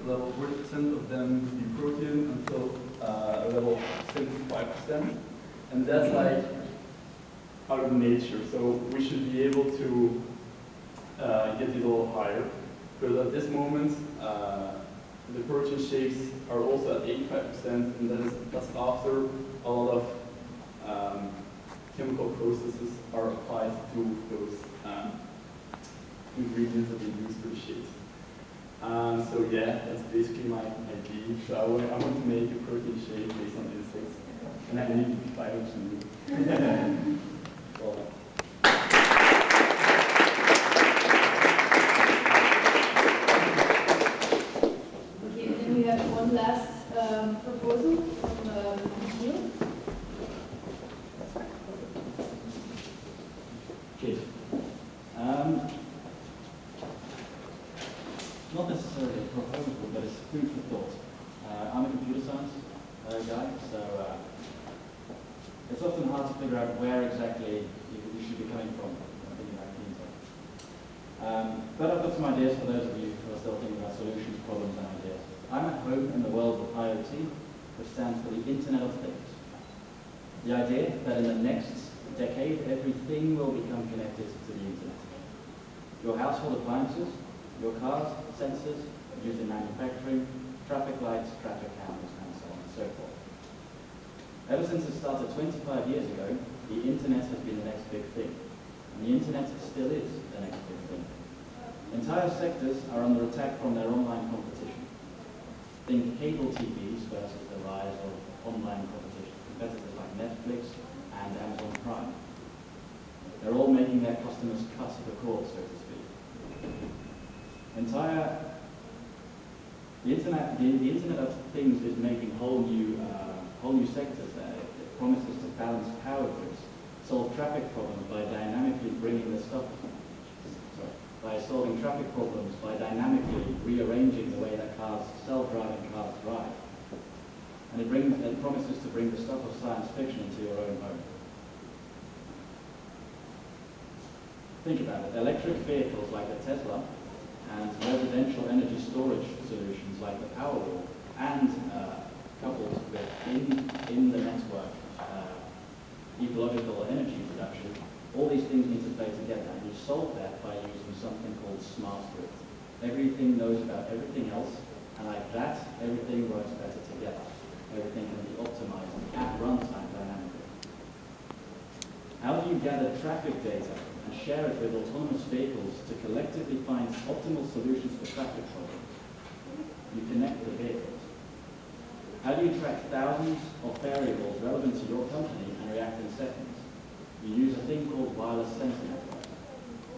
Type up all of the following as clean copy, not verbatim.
level 40% of them would be protein until a level of 75%. And that's like out of nature. So we should be able to get it a little higher. Because at this moment, the protein shapes are also at 85%, and that's after a lot of chemical processes are applied to those ingredients that we use for the shapes. So yeah, that's basically my idea. So I want to make a protein shape based on insects, and I need to be biochemistry. Well, okay, then we have one last proposal from Neil. Cheers. Not necessarily a proposal, but it's food for thought. I'm a computer science guy, so it's often hard to figure out where exactly you should be coming from when thinking about CleanTech. But I've got some ideas for those of you who are still thinking about solutions, problems, and ideas. I'm at home in the world of IoT, which stands for the Internet of Things. The idea that in the next decade, everything will become connected to the Internet. Your household appliances, your cars, sensors used in manufacturing, traffic lights, traffic cameras, and so on and so forth. Ever since it started 25 years ago, the Internet has been the next big thing. And the Internet still is the next big thing. Entire sectors are under attack from their online competition. Think cable TVs versus the rise of online competition, competitors like Netflix and Amazon Prime. They're all making their customers cut the cord, so to speak. The Internet of Things is making whole new sectors there. It promises to balance power grids, solve traffic problems by dynamically bringing the stuff. By solving traffic problems by dynamically rearranging the way that self-driving cars drive. And it promises to bring the stuff of science fiction into your own home. Think about it. Electric vehicles like the Tesla and residential energy storage solutions like the Powerwall, and coupled with in the network ecological energy production, all these things need to play together, and you solve that by using something called smart grid. Everything knows about everything else, and like that, everything works better together. Everything can be optimized at runtime dynamically. How do you gather traffic data and share it with autonomous vehicles to collectively find optimal solutions for traffic problems? You connect the vehicles. How do you track thousands of variables relevant to your company and react in seconds? You use a thing called wireless sensor networks.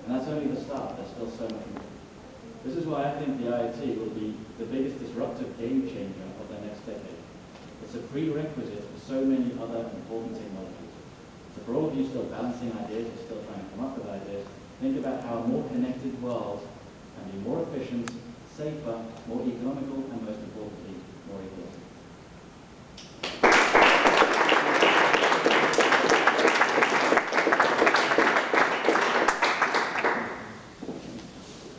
And that's only the start. There's still so much more. This is why I think the IoT will be the biggest disruptive game changer of the next decade. It's a prerequisite for so many other important technologies. So for all of you still balancing ideas and still trying to come up with ideas, think about how a more connected world can be more efficient, safer, more economical, and most importantly, more ecological.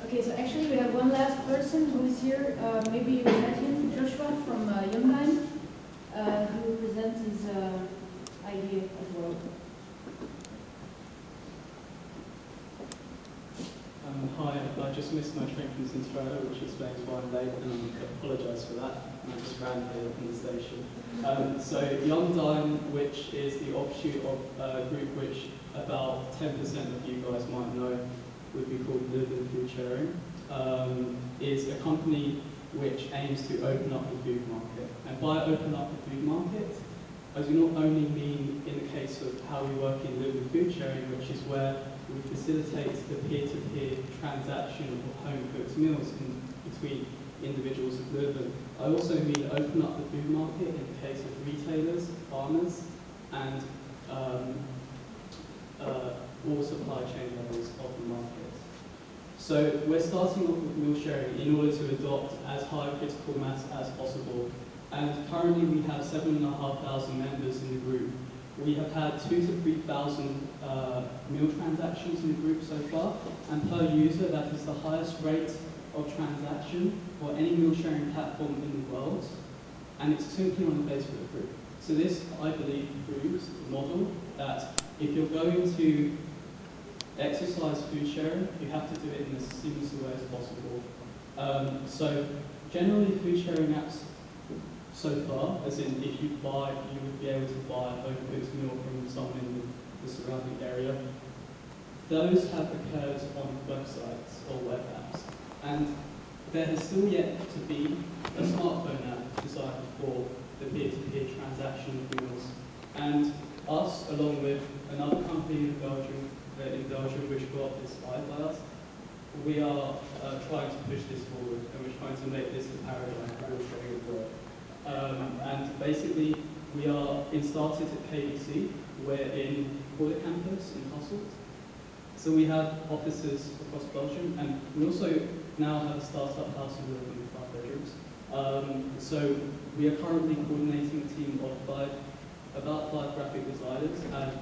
Okay, so actually we have one last person who is here. Maybe you met him, Joshua from Youngheim, who will present his idea as well. Hi, I just missed my train from Centrale, which explains why I'm late, and I apologise for that. I just ran here from the station. So Youngheim, which is the offshoot of a group which about 10% of you guys might know, would be called Live in Food Sharing, is a company which aims to open up the food market. And by open up the food market, I do not only mean in the case of how we work in Live in Food Sharing, which is where we facilitate the peer-to-peer transaction of home-cooked meals between individuals of Live. I also mean open up the food market in the case of retailers, farmers, and all supply chain levels of the market. So we're starting off with meal sharing in order to adopt as high critical mass as possible. And currently we have 7,500 members in the group. We have had 2,000 to 3,000 meal transactions in the group so far, and per user that is the highest rate of transaction or any meal sharing platform in the world, and it's simply on the Facebook group. So this, I believe, proves the model that if you're going to exercise food sharing, you have to do it in as seamless a way as possible. So generally food sharing apps so far, as in if you would be able to buy a home cooked meal from someone in the surrounding area. Those have occurred on websites or web apps. And there has still yet to be a smartphone app designed for the peer-to-peer transaction of meals. And us, along with another company in Belgium which got inspired by us, we are trying to push this forward, and we're trying to make this a paradigm for meal sharing of work. And basically, we are started at KBC. We're in Border Campus in Hasselt. So we have offices across Belgium, and we also now have a startup house in Leuven with 5 bedrooms. So we are currently coordinating a team of about 5 graphic designers, and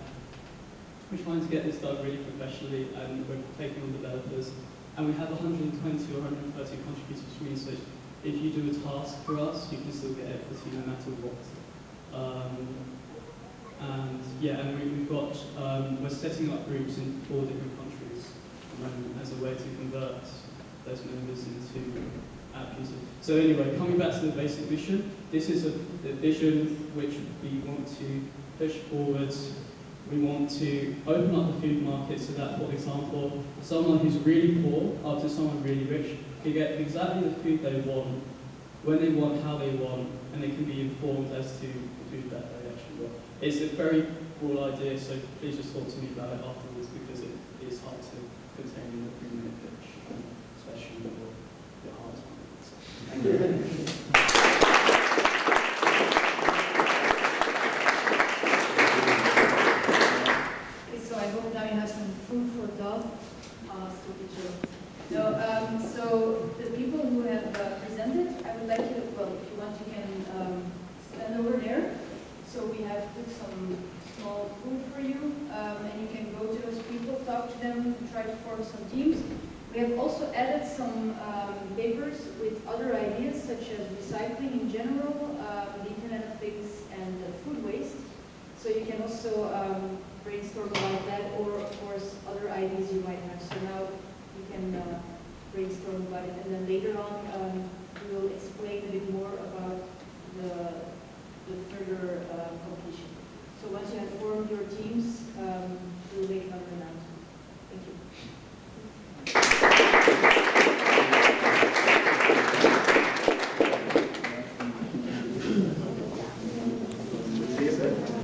we're trying to get this done really professionally, and we're taking on developers. And we have 120 or 130 contributors from research. If you do a task for us, you can still get equity no matter what. And yeah, and we've got, we're setting up groups in 4 different countries as a way to convert those members into app users. So anyway, coming back to the basic vision, this is the vision which we want to push forward. We want to open up the food market so that, for example, someone who's really poor up to someone really rich can get exactly the food they want, when they want, how they want, and they can be informed as to the food that they actually want. It's a very broad idea, so please just talk to me about it afterwards, because it is hard to contain in a 3-minute pitch, especially for your hard times. Thank you. So I hope now you have some food for thought. Stupid joke. No, so the people who have presented, I would like you to, well, if you want, you can stand over there. So we have put some small food for you, and you can go to those people, talk to them, try to form some teams. We have also added some papers with other ideas, such as recycling in general, the Internet of Things, and food waste. So you can also brainstorm about that, or of course other ideas you might have. So now you can brainstorm about it, and then later on